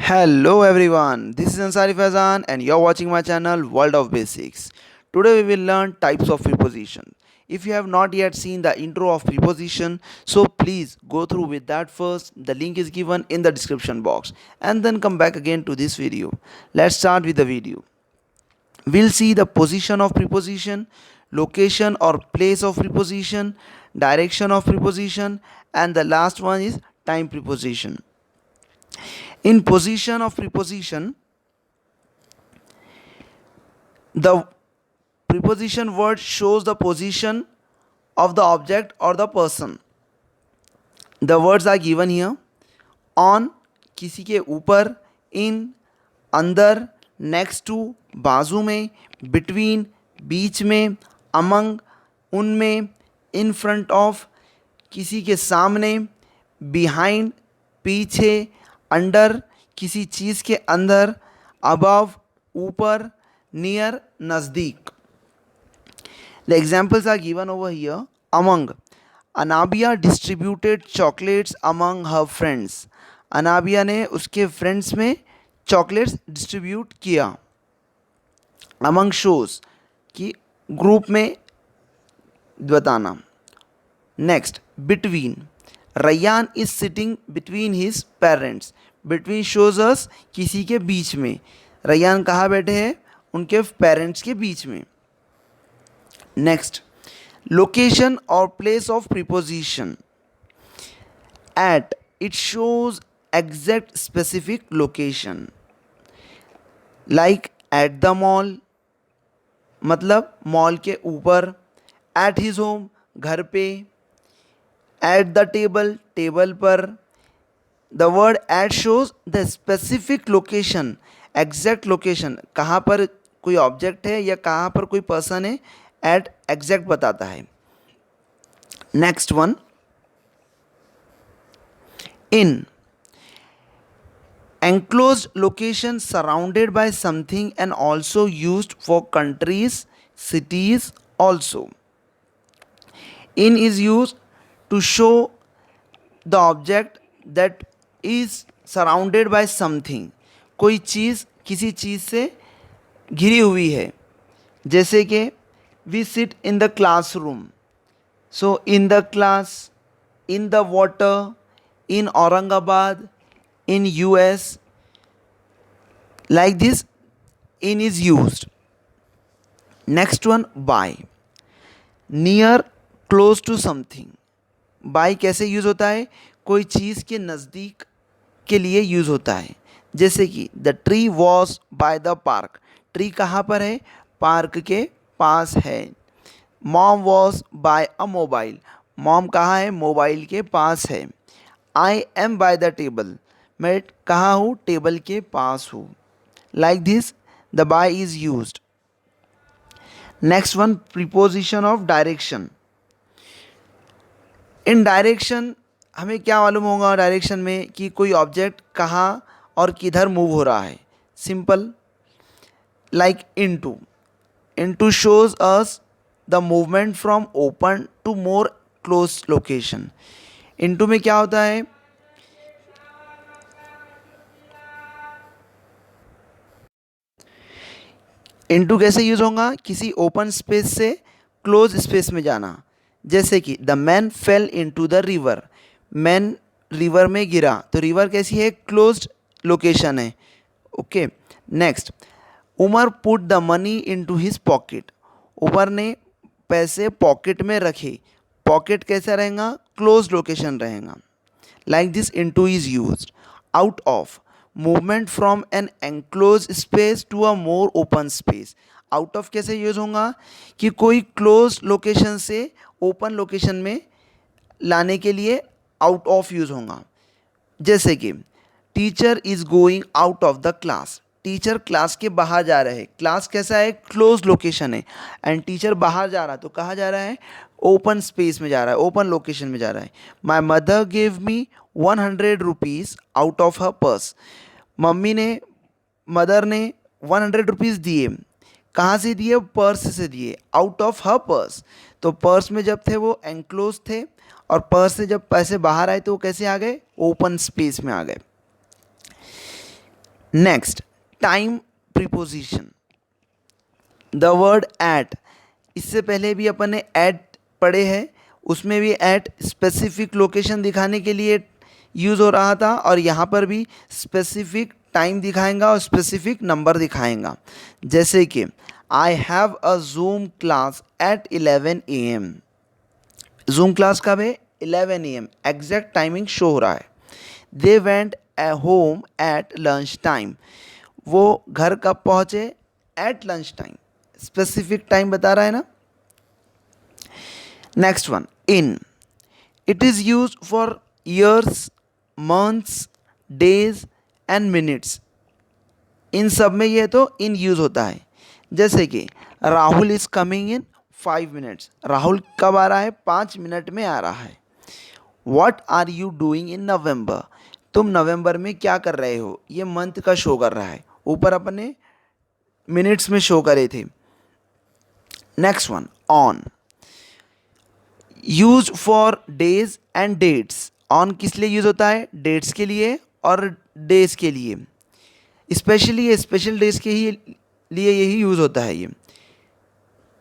Hello everyone, this is Ansari Faizan and you're watching my channel World of Basics. Today we will learn types of preposition. If you have not yet seen the intro of preposition, so please go through with that first. The link is given in the description box and then come back again to this video. Let's start with the video. We'll see the position of preposition, location or place of preposition, direction of preposition, and the last one is time preposition. In position of preposition, the preposition word shows the position of the object or the person. The words are given here. On, किसी के ऊपर, in, अंदर, next to, बाजू में, between, बीच में, among, उनमें, in front of, किसी के सामने, behind, पीछे, अंडर, किसी चीज़ के अंदर, above, ऊपर, near, नज़दीक. The examples are given over here. Among, Anabia distributed chocolates among her friends. Anabia ने उसके फ्रेंड्स में चॉकलेट्स डिस्ट्रीब्यूट किया. अमंग शोज कि ग्रुप में बताना. Next, between, Rayyan is sitting between his parents. Between shows us किसी के बीच में. रैयान कहाँ बैठे हैं? उनके पेरेंट्स के बीच में. नेक्स्ट, लोकेशन और place of preposition. At, it shows exact specific location. Like at the mall, मतलब मॉल के ऊपर. At his home, घर पे. At the table, टेबल पर. The word at shows the specific location, exact location. कहाँ पर कोई ऑब्जेक्ट है या कहाँ पर कोई पर्सन है, at exact बताता है. Next one, in, enclosed location surrounded by something and also used for countries, cities also. In is used to show the object that is surrounded by something. कोई चीज़ किसी चीज़ से घिरी हुई है. जैसे कि we sit in the classroom. So in the class, in the water, in Aurangabad, in US, like this, in is used. Next one, by, near, close to something. by कैसे use होता है? कोई चीज़ के नज़दीक के लिए यूज़ होता है. जैसे कि the tree was by the park. Tree कहाँ पर है? पार्क के पास है. Mom was by a mobile. Mom कहाँ है? मोबाइल के पास है. I am by the table. मैं कहाँ हूँ? टेबल के पास हूँ. Like this the by is used. Next one, preposition of direction. In direction हमें क्या मालूम होगा डायरेक्शन में कि कोई ऑब्जेक्ट कहाँ और किधर मूव हो रहा है. Simple, like into. Into shows us the movement from open to more close location. Into में क्या होता है? इनटू कैसे यूज होगा? किसी ओपन स्पेस से क्लोज स्पेस में जाना. जैसे कि the man fell into the river. Man river में गिरा. तो रिवर कैसी है? क्लोज्ड लोकेशन है. Okay. Next, Umar put the money into his pocket. Umar ने पैसे पॉकेट में रखे. पॉकेट कैसा रहेगा? क्लोज लोकेशन रहेगा. Like this into is used. Out of, movement from an enclose space to a more open space. Out of कैसे use होगा? कि कोई क्लोज लोकेशन से ओपन लोकेशन में लाने के लिए आउट ऑफ यूज होगा. जैसे कि teacher is going out of the class. Teacher class के बाहर जा रहे हैं. क्लास कैसा है? क्लोज लोकेशन है. एंड टीचर बाहर जा रहा है तो कहाँ जा रहा है? ओपन स्पेस में जा रहा है, ओपन लोकेशन में जा रहा है. My mother give me 100 rupees out of her purse. Mummy ने, मदर ने 100 रुपीज़ दिए. कहाँ से दिए? पर्स से दिए. Out of her purse. तो पर्स में जब थे वो एनक्लोज थे और पर्स से जब पैसे बाहर आए तो वो कैसे आ गए? ओपन स्पेस में आ गए. Next, time preposition, the word at, इससे पहले भी अपन ने एट पढ़े हैं, उसमें भी एट स्पेसिफिक लोकेशन दिखाने के लिए यूज़ हो रहा था, और यहाँ पर भी स्पेसिफिक टाइम दिखाएगा और स्पेसिफिक नंबर दिखाएगा। जैसे कि I have a Zoom class at 11 AM। Zoom class कब है? 11 AM, एग्जैक्ट टाइमिंग शो हो रहा है। They went home at lunch time, वो घर कब पहुँचे? At lunch time, specific time बता रहा है ना। Next one, in, it is use for years, months, days and minutes, इन सब में ये तो इन यूज़ होता है। जैसे कि Rahul is coming in 5 minutes, Rahul कब आ रहा है? 5 मिनट में आ रहा है। What are you doing in November, तुम नवंबर में क्या कर रहे हो? ये मंथ का शो कर रहा है, ऊपर अपने मिनट्स में शो करे थे। Next one, on, use for days and dates, on किस लिए यूज़ होता है? डेट्स के लिए और डेज के लिए, स्पेशली ये स्पेशल डेज के ही लिए यही यूज़ होता है ये।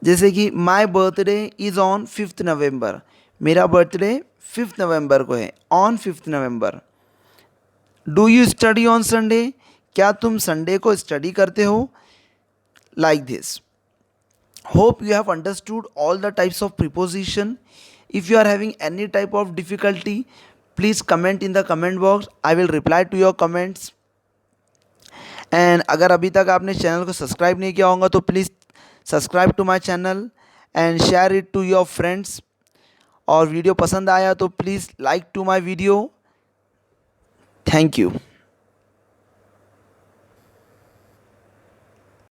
जैसे कि माई बर्थडे इज़ ऑन 5 नवंबर, मेरा बर्थडे 5 नवंबर को है, on 5 November. Do you study on Sunday, क्या तुम संडे को स्टडी करते हो? Like this. Hope you have understood all the types of preposition. If you are having any type of difficulty, please comment in the comment box. I will reply to your comments. And अगर अभी तक आपने channel को subscribe नहीं किया होगा तो please subscribe to my channel and share it to your friends. और वीडियो पसंद आया तो please like to my video. Thank you.